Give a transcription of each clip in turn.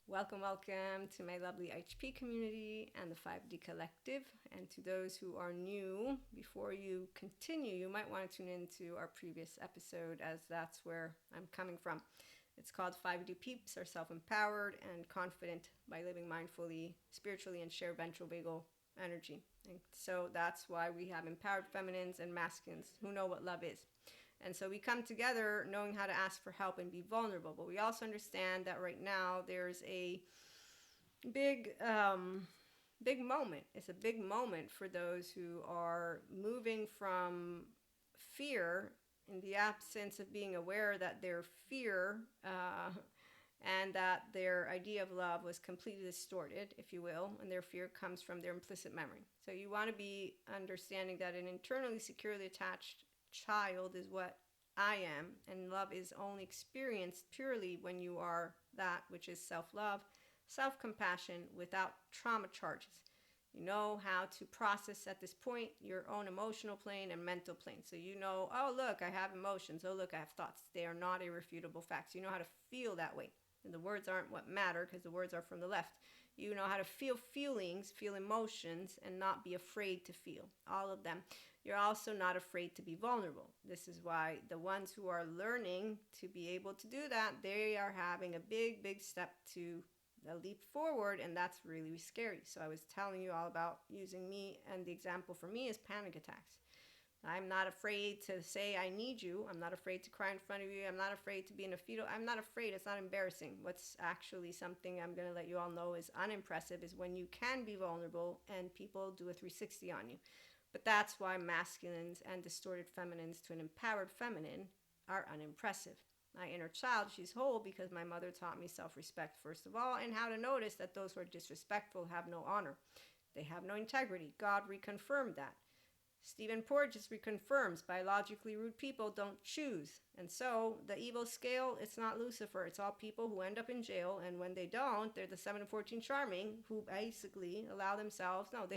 Welcome, welcome to my lovely HP community and the 5D Collective. And to those who are new, before you continue, you might want to tune into our previous episode as that's where I'm coming from. It's called 5D Peeps are self-empowered and confident by living mindfully, spiritually, and share ventral vagal energy. And so that's why we have empowered feminines and masculines who know what love is. And so we come together knowing how to ask for help and be vulnerable. But we also understand that right now there's a big, big moment. It's a big moment for those who are moving from fear in the absence of being aware that their fear and that their idea of love was completely distorted, if you will, and their fear comes from their implicit memory. So you want to be understanding that an internally securely attached child is what I am, and love is only experienced purely when you are that which is self-love, self-compassion without trauma charges. You know how to process at this point your own emotional plane and mental plane. So you know, oh, look, I have emotions. Oh, look, I have thoughts. They are not irrefutable facts. You know how to feel that way. And the words aren't what matter because the words are from the left. You know how to feel feelings, feel emotions, and not be afraid to feel all of them. You're also not afraid to be vulnerable. This is why the ones who are learning to be able to do that, they are having a big, big step to a leap forward, and that's really scary. So I was telling you all about using me, and the example for me is panic attacks. I'm not afraid to say I need you. I'm not afraid to cry in front of you. I'm not afraid to be in a fetal. I'm not afraid. It's not embarrassing. What's actually something I'm going to let you all know is unimpressive is when you can be vulnerable and people do a 360 on you. But that's why masculines and distorted feminines to an empowered feminine are unimpressive. My inner child, she's whole because my mother taught me self-respect first of all, and how to notice that those who are disrespectful have no honor. They have no integrity. God reconfirmed that. Stephen Porges reconfirms biologically rude people don't choose. And so the evil scale, it's not Lucifer. It's all people who end up in jail. And when they don't, they're the 7 and 14 charming who basically allow themselves, no,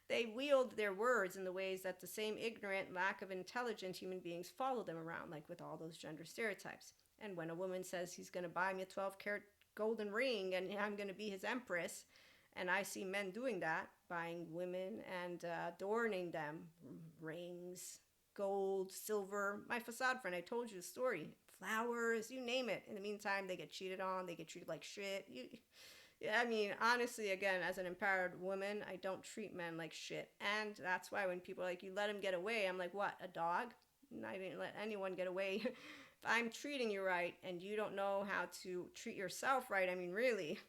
they wield their words in the ways that the same ignorant, lack of intelligent human beings follow them around, like with all those gender stereotypes. And when a woman says he's going to buy me a 12-carat golden ring and I'm going to be his empress, and I see men doing that, buying women and adorning them, rings, gold, silver. My facade friend, I told you the story. Flowers, you name it. In the meantime, they get cheated on. They get treated like shit. Yeah, I mean, honestly, again, as an empowered woman, I don't treat men like shit. And that's why when people are like, you let him get away, I'm like, what, a dog? I didn't let anyone get away. If I'm treating you right and you don't know how to treat yourself right, I mean, really,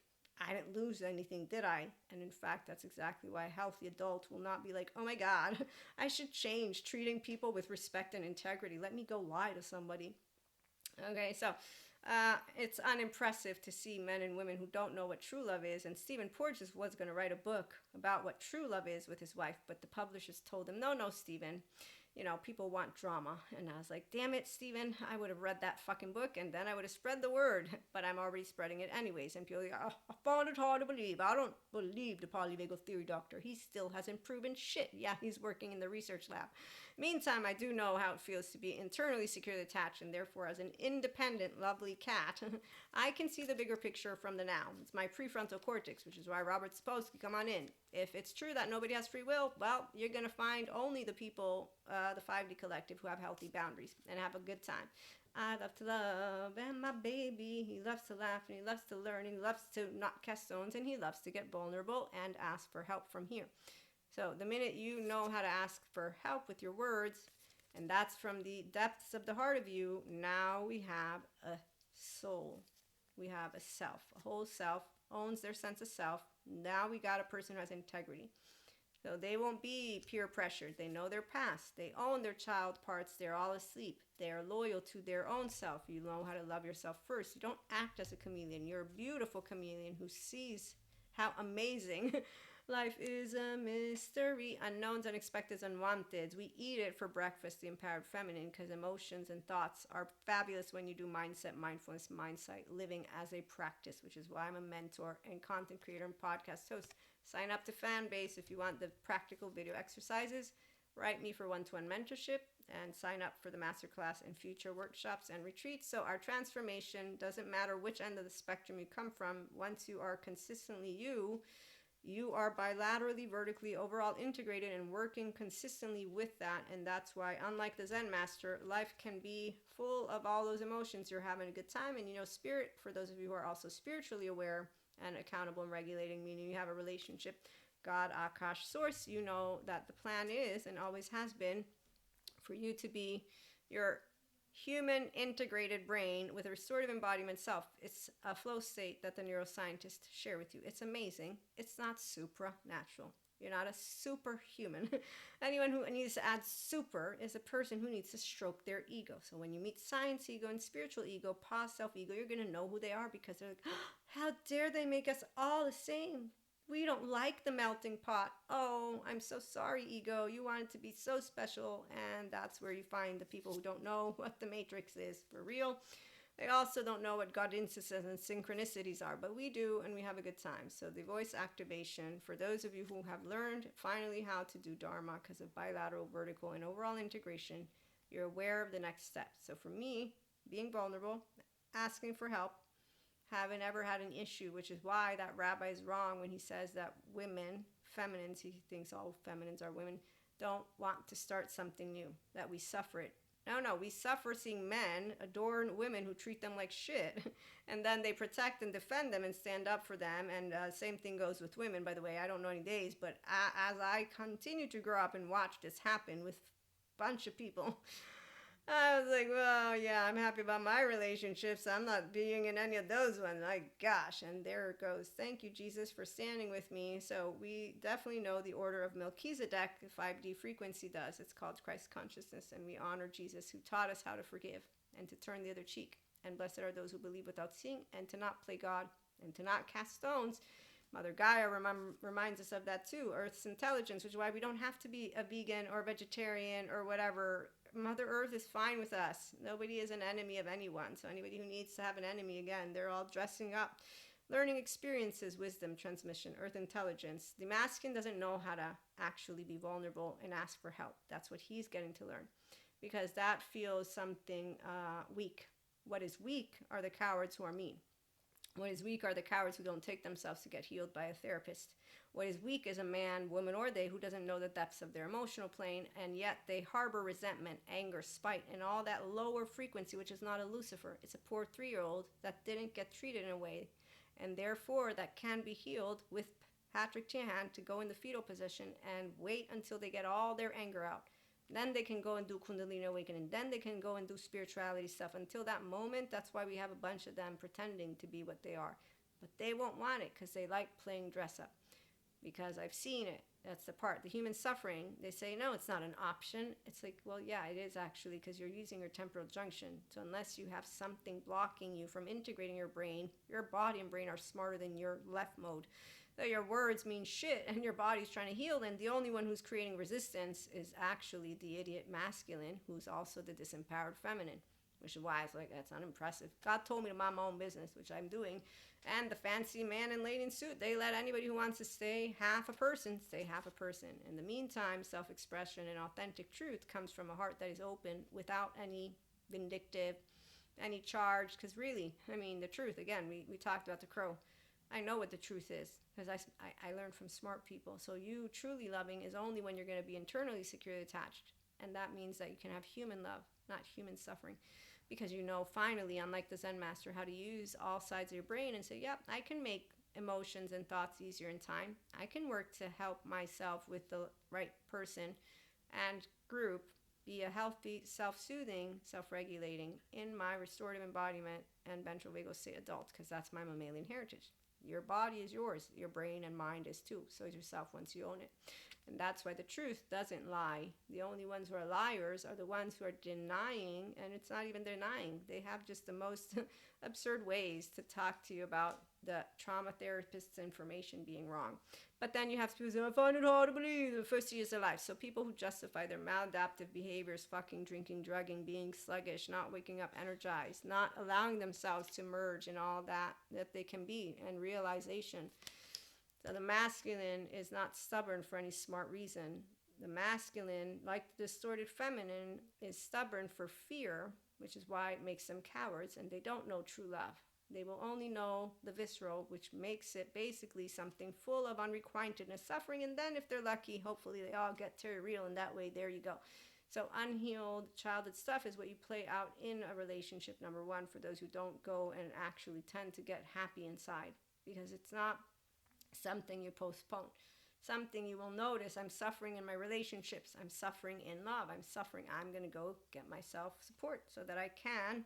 I didn't lose anything, did I? And in fact, that's exactly why a healthy adult will not be like, oh my God, I should change treating people with respect and integrity. Let me go lie to somebody. Okay, so it's unimpressive to see men and women who don't know what true love is. And Stephen Porges was going to write a book about what true love is with his wife, but the publishers told him, no, no, Stephen, you know, people want drama. And I was like, damn it, Stephen, I would have read that fucking book and then I would have spread the word. But I'm already spreading it anyways. And people are like, oh, I found it hard to believe. I don't believe the polyvagal theory doctor. He still hasn't proven shit. Yeah, he's working in the research lab. Meantime, I do know how it feels to be internally securely attached, and therefore, as an independent, lovely cat, I can see the bigger picture from the now. It's my prefrontal cortex, which is why Robert Sapolsky, come on in. If it's true that nobody has free will, well, you're going to find only the people, the 5D collective, who have healthy boundaries and have a good time. I love to love, and my baby, he loves to laugh, and he loves to learn, and he loves to not cast stones, and he loves to get vulnerable and ask for help from here. So the minute you know how to ask for help with your words, and that's from the depths of the heart of you, now we have a soul. We have a self. A whole self owns their sense of self. Now we got a person who has integrity. So they won't be peer pressured. They know their past. They own their child parts. They're all asleep. They are loyal to their own self. You know how to love yourself first. You don't act as a chameleon. You're a beautiful chameleon who sees how amazing life is a mystery. Unknowns, unexpected, unwanted. We eat it for breakfast, the empowered feminine, because emotions and thoughts are fabulous when you do mindset, mindfulness, mindset, living as a practice, which is why I'm a mentor and content creator and podcast host. Sign up to Fanbase if you want the practical video exercises. Write me for one-to-one mentorship. and sign up for the masterclass and future workshops and retreats. So our transformation doesn't matter which end of the spectrum you come from. Once you are consistently you are bilaterally, vertically, overall integrated and working consistently with that. And that's why, unlike the Zen master, life can be full of all those emotions. You're having a good time. And spirit, for those of you who are also spiritually aware and accountable and regulating, meaning you have a relationship, God, Akash, Source, you know that the plan is and always has been for you to be your human integrated brain with a restorative embodiment self. It's a flow state that the neuroscientists share with you. It's amazing. It's not supranatural. You're not a superhuman. Anyone who needs to add super is a person who needs to stroke their ego. So when you meet science ego and spiritual ego, pause self ego, you're going to know who they are, because they're like, oh, how dare they make us all the same? We don't like the melting pot. Oh, I'm so sorry, ego. You wanted to be so special. And that's where you find the people who don't know what the matrix is for real. They also don't know what guidance and synchronicities are, but we do, and we have a good time. So the voice activation, for those of you who have learned finally how to do Dharma because of bilateral, vertical, and overall integration, you're aware of the next step. So for me, being vulnerable, asking for help, haven't ever had an issue, which is why that rabbi is wrong when he says that women, feminines, he thinks all feminines are women, don't want to start something new, that we suffer it. No, we suffer seeing men adorn women who treat them like shit, and then they protect and defend them and stand up for them. And same thing goes with women, by the way. I don't know any days, but as I continue to grow up and watch this happen with a bunch of people, I was like, well, yeah, I'm happy about my relationships. I'm not being in any of those ones. My gosh. And there it goes. Thank you, Jesus, for standing with me. So we definitely know the order of Melchizedek, the 5D frequency does. It's called Christ consciousness. And we honor Jesus, who taught us how to forgive and to turn the other cheek. And blessed are those who believe without seeing, and to not play God, and to not cast stones. Mother Gaia reminds us of that too. Earth's intelligence, which is why we don't have to be a vegan or vegetarian or whatever. Mother Earth is fine with us. Nobody is an enemy of anyone. So anybody who needs to have an enemy, again, they're all dressing up. Learning experiences, wisdom, transmission, Earth intelligence. The masculine doesn't know how to actually be vulnerable and ask for help. That's what he's getting to learn, because that feels something weak. What is weak are the cowards who are mean. What is weak are the cowards who don't take themselves to get healed by a therapist. What is weak is a man, woman, or they who doesn't know the depths of their emotional plane, and yet they harbor resentment, anger, spite, and all that lower frequency, which is not a Lucifer. It's a poor 3-year-old that didn't get treated in a way, and therefore that can be healed with Patrick Tiahan to go in the fetal position and wait until they get all their anger out. Then they can go and do Kundalini awakening. Then they can go and do spirituality stuff. Until that moment, that's why we have a bunch of them pretending to be what they are. But they won't want it because they like playing dress up. Because I've seen it. That's the part. The human suffering, they say, no, it's not an option. It's like, well, yeah, it is actually, because you're using your temporal junction. So unless you have something blocking you from integrating your brain, your body and brain are smarter than your left mode. So your words mean shit and your body's trying to heal, and the only one who's creating resistance is actually the idiot masculine, who's also the disempowered feminine, which is why it's like, that's unimpressive. God told me to mind my own business, which I'm doing. And the fancy man and lady in suit, they let anybody who wants to stay half a person stay half a person. In the meantime, self-expression and authentic truth comes from a heart that is open without any vindictive, any charge. Because really, I mean, the truth, again, we talked about the crow. I know what the truth is because I learned from smart people. So you truly loving is only when you're going to be internally securely attached. And that means that you can have human love, not human suffering. Because you know, finally, unlike the Zen master, how to use all sides of your brain and say, yep, I can make emotions and thoughts easier in time. I can work to help myself with the right person and group be a healthy, self-soothing, self-regulating in my restorative embodiment and ventral vagal state adult, because that's my mammalian heritage. Your body is yours. Your brain and mind is too. So is yourself once you own it. And that's why the truth doesn't lie. The only ones who are liars are the ones who are denying, and it's not even denying. They have just the most absurd ways to talk to you about the trauma therapist's information being wrong. But then you have people say, I find it hard to believe the first years of life. So people who justify their maladaptive behaviors, fucking, drinking, drugging, being sluggish, not waking up energized, not allowing themselves to merge in all that they can be, and realization. So the masculine is not stubborn for any smart reason. The masculine, like the distorted feminine, is stubborn for fear, which is why it makes them cowards, and they don't know true love. They will only know the visceral, which makes it basically something full of unrequitedness, suffering, and then if they're lucky, hopefully they all get very real, and that way, there you go. So unhealed childhood stuff is what you play out in a relationship, number one, for those who don't go and actually tend to get happy inside, because it's not something you postpone. Something you will notice. I'm suffering in my relationships. I'm suffering in love. I'm suffering. I'm going to go get myself support so that I can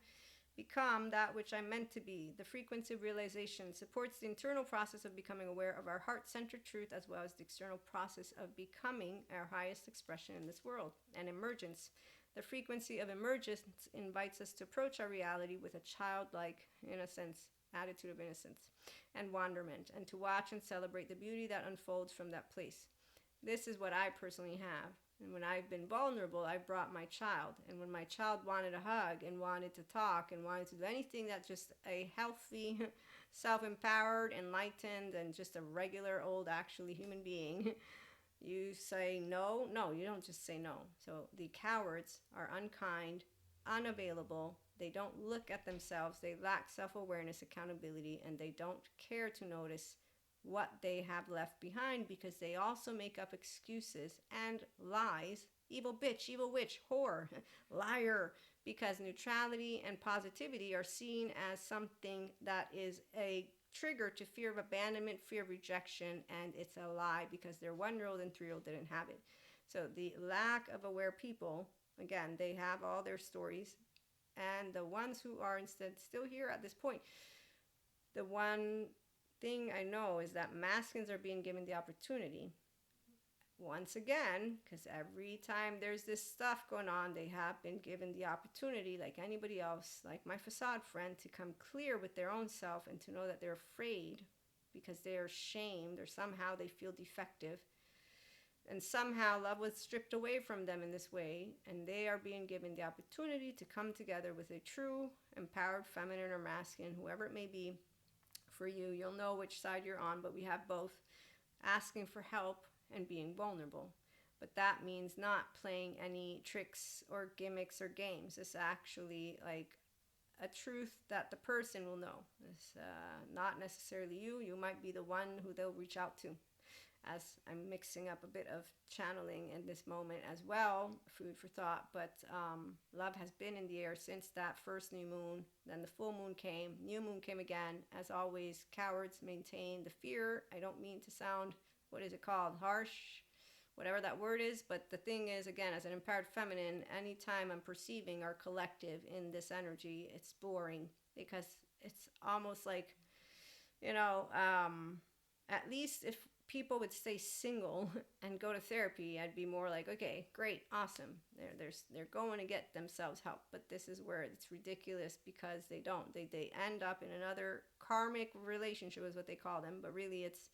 become that which I'm meant to be. The frequency of realization supports the internal process of becoming aware of our heart-centered truth, as well as the external process of becoming our highest expression in this world. And emergence. The frequency of emergence invites us to approach our reality with a childlike innocence, attitude of innocence and wonderment, and to watch and celebrate the beauty that unfolds from that place. This is what I personally have. And when I've been vulnerable, I've brought my child. And when my child wanted a hug and wanted to talk and wanted to do anything that just a healthy, self-empowered, enlightened, and just a regular old actually human being, you say no. No, you don't just say no. So the cowards are unkind, unavailable. They don't look at themselves. They lack self-awareness, accountability, and they don't care to notice what they have left behind, because they also make up excuses and lies. Evil bitch, evil witch, whore, liar, because neutrality and positivity are seen as something that is a trigger to fear of abandonment, fear of rejection, and it's a lie, because their 1-year-old and 3-year-old didn't have it. So the lack of aware people, again, they have all their stories, and the ones who are instead still here at this point, the one thing I know is that masculines are being given the opportunity, once again, because every time there's this stuff going on, they have been given the opportunity, like anybody else, like my facade friend, to come clear with their own self and to know that they're afraid because they're shamed, or somehow they feel defective, and somehow love was stripped away from them in this way, and they are being given the opportunity to come together with a true empowered feminine or masculine, whoever it may be for you. You'll know which side you're on, but we have both, asking for help and being vulnerable. But that means not playing any tricks or gimmicks or games. It's actually like a truth that the person will know. It's not necessarily you. You might be the one who they'll reach out to, as I'm mixing up a bit of channeling in this moment as well, food for thought. But love has been in the air since that first new moon. Then the full moon came, new moon came again. As always, cowards maintain the fear. I don't mean to sound, what is it called, harsh, whatever that word is. But the thing is, again, as an empowered feminine, anytime I'm perceiving our collective in this energy, it's boring, because it's almost like, at least if people would stay single and go to therapy, I'd be more like, okay, great, awesome. They're going to get themselves help. But this is where it's ridiculous, because they don't. They end up in another karmic relationship is what they call them. But really it's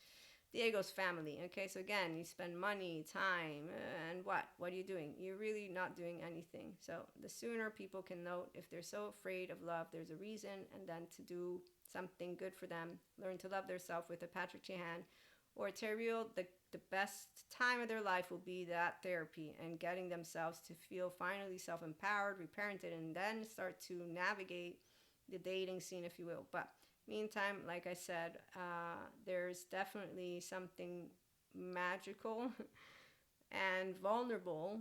the ego's family. Okay, so again, you spend money, time, and what? What are you doing? You're really not doing anything. So the sooner people can note, if they're so afraid of love, there's a reason, and then to do something good for them, learn to love themselves with a Patrick Chahan or a Terriel, the best time of their life will be that therapy and getting themselves to feel finally self-empowered, reparented, and then start to navigate the dating scene, if you will. But meantime, like I said, there's definitely something magical and vulnerable,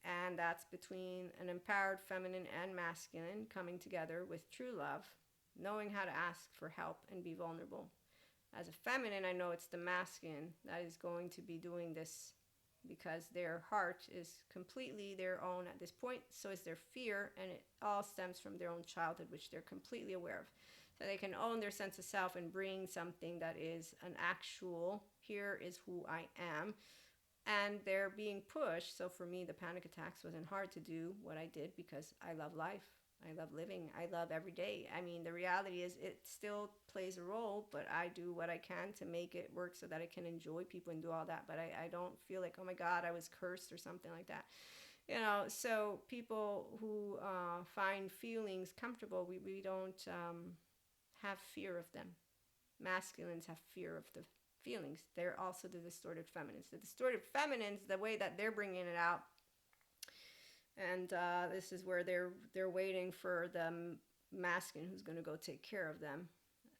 and that's between an empowered feminine and masculine coming together with true love, knowing how to ask for help and be vulnerable. As a feminine, I know it's the masculine that is going to be doing this, because their heart is completely their own at this point. So is their fear, and it all stems from their own childhood, which they're completely aware of. So they can own their sense of self and bring something that is an actual, here is who I am. And they're being pushed. So for me, the panic attacks wasn't hard to do what I did, because I love life. I love living. I love every day. I mean, the reality is it still plays a role, but I do what I can to make it work so that I can enjoy people and do all that. But I don't feel like, oh my God, I was cursed or something like that. So people who find feelings comfortable, we don't have fear of them. Masculines have fear of the feelings. They're also the distorted feminines. The distorted feminines, the way that they're bringing it out, and this is where they're waiting for the masculine who's going to go take care of them.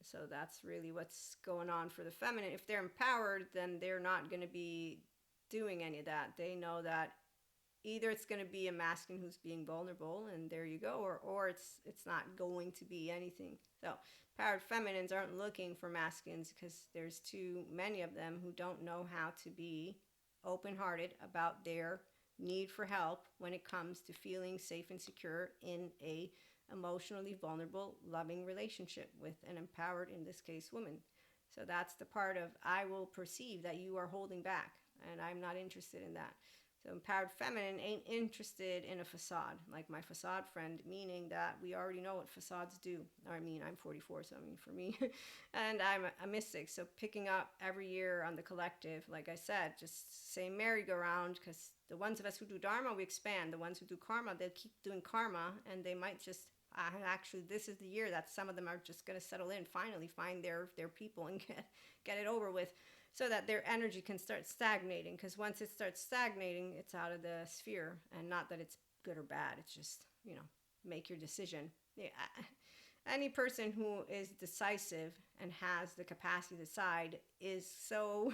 So that's really what's going on for the feminine. If they're empowered, then they're not going to be doing any of that. They know that either it's going to be a masculine who's being vulnerable, and there you go, or it's not going to be anything. So empowered feminines aren't looking for masculines because there's too many of them who don't know how to be open-hearted about their need for help when it comes to feeling safe and secure in a emotionally vulnerable, loving relationship with an empowered, in this case, woman. So that's the part of I will perceive that you are holding back, and I'm not interested in that. So empowered feminine ain't interested in a facade, like my facade friend, meaning that we already know what facades do. I mean, I'm 44, so I mean, for me, and I'm a mystic. So picking up every year on the collective, like I said, just same merry-go-round, because the ones of us who do Dharma, we expand. The ones who do Karma, they'll keep doing Karma, and they might just, actually, this is the year that some of them are just going to settle in, finally find their people and get it over with, so that their energy can start stagnating. Because once it starts stagnating, it's out of the sphere. And not that it's good or bad. It's just, make your decision. Yeah. Any person who is decisive and has the capacity to decide is so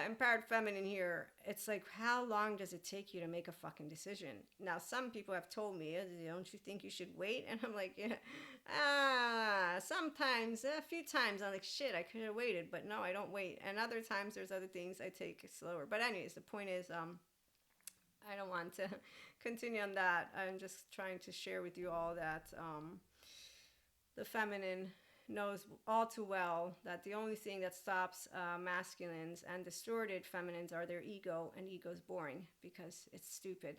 empowered feminine here. It's like, how long does it take you to make a fucking decision? Now, some people have told me, don't you think you should wait? And I'm like, yeah, sometimes, a few times, I'm like, shit, I could have waited, but no, I don't wait. And other times, there's other things I take slower. But anyways, the point is, I don't want to continue on that. I'm just trying to share with you all that the feminine knows all too well that the only thing that stops masculines and distorted feminines are their ego, and ego's boring because it's stupid,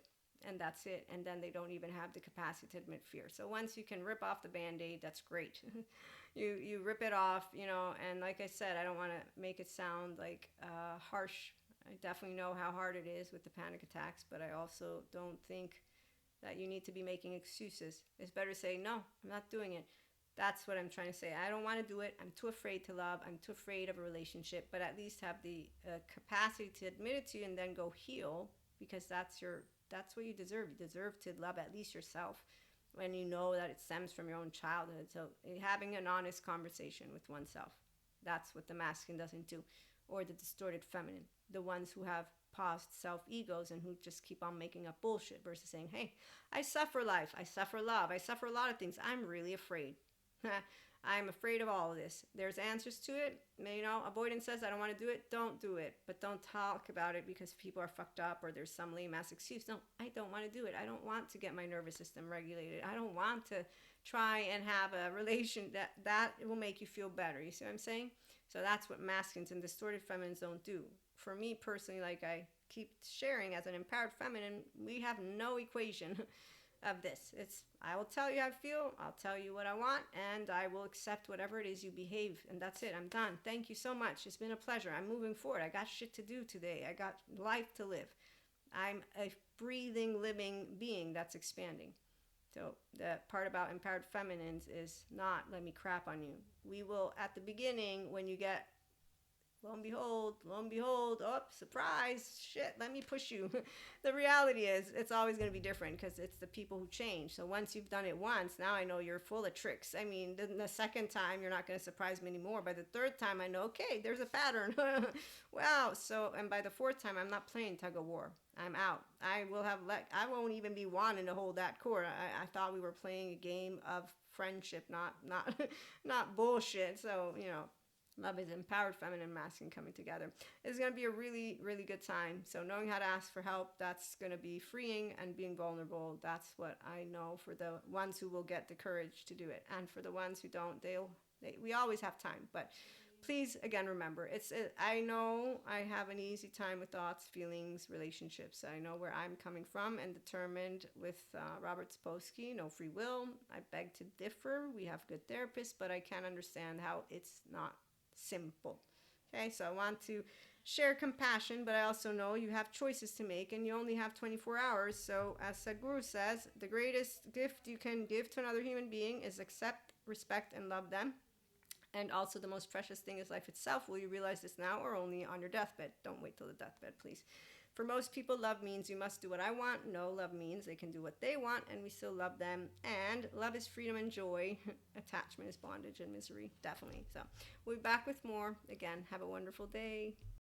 and that's it. And then they don't even have the capacity to admit fear. So once you can rip off the band-aid, that's great. you rip it off, and like I said, I don't want to make it sound like harsh. I definitely know how hard it is with the panic attacks, but I also don't think that you need to be making excuses. It's better to say, no, I'm not doing it. That's what I'm trying to say. I don't want to do it. I'm too afraid to love. I'm too afraid of a relationship, but at least have the capacity to admit it to you and then go heal, because that's what you deserve. You deserve to love at least yourself when you know that it stems from your own childhood. So having an honest conversation with oneself, that's what the masculine doesn't do, or the distorted feminine, the ones who have paused self-egos and who just keep on making up bullshit versus saying, hey, I suffer life, I suffer love, I suffer a lot of things. I'm really afraid. I'm afraid of all of this. There's answers to it. Avoidance says, I don't want to do it. Don't do it. But don't talk about it because people are fucked up or there's some lame ass excuse. No, I don't want to do it. I don't want to get my nervous system regulated. I don't want to try and have a relation that will make you feel better. You see what I'm saying? So that's what masculines and distorted feminines don't do. For me personally, like I keep sharing, as an empowered feminine, we have no equation of this. I will tell you how I feel, I'll tell you what I want, and I will accept whatever it is you behave, and that's it. I'm done. Thank you so much. It's been a pleasure. I'm moving forward. I got shit to do today. I got life to live. I'm a breathing, living being that's expanding. So the part about empowered feminines is not let me crap on you. We will, at the beginning, when you get lo and behold, oh, surprise, shit, let me push you. The reality is, it's always going to be different because it's the people who change. So once you've done it once, now I know you're full of tricks. I mean, the second time, you're not going to surprise me anymore. By the third time, I know, okay, there's a pattern. Wow. So, and by the fourth time, I'm not playing tug of war. I'm out. I won't even be wanting to hold that cord. I thought we were playing a game of friendship, not bullshit. So, love is empowered feminine masculine coming together. It's going to be a really, really good time. So knowing how to ask for help, that's going to be freeing, and being vulnerable, that's what I know for the ones who will get the courage to do it. And for the ones who don't, we always have time. But please, again, remember, I know I have an easy time with thoughts, feelings, relationships. I know where I'm coming from, and determined with Robert Sapolsky, no free will. I beg to differ. We have good therapists, but I can't understand how it's not simple. Okay, so I want to share compassion, but I also know you have choices to make, and you only have 24 hours. So as Sadhguru says, the greatest gift you can give to another human being is accept, respect, and love them. And also, the most precious thing is life itself. Will you realize this now or only on your deathbed? Don't wait till the deathbed, please. For most people, love means you must do what I want. No, love means they can do what they want and we still love them. And love is freedom and joy. Attachment is bondage and misery, definitely. So we'll be back with more. Again, have a wonderful day.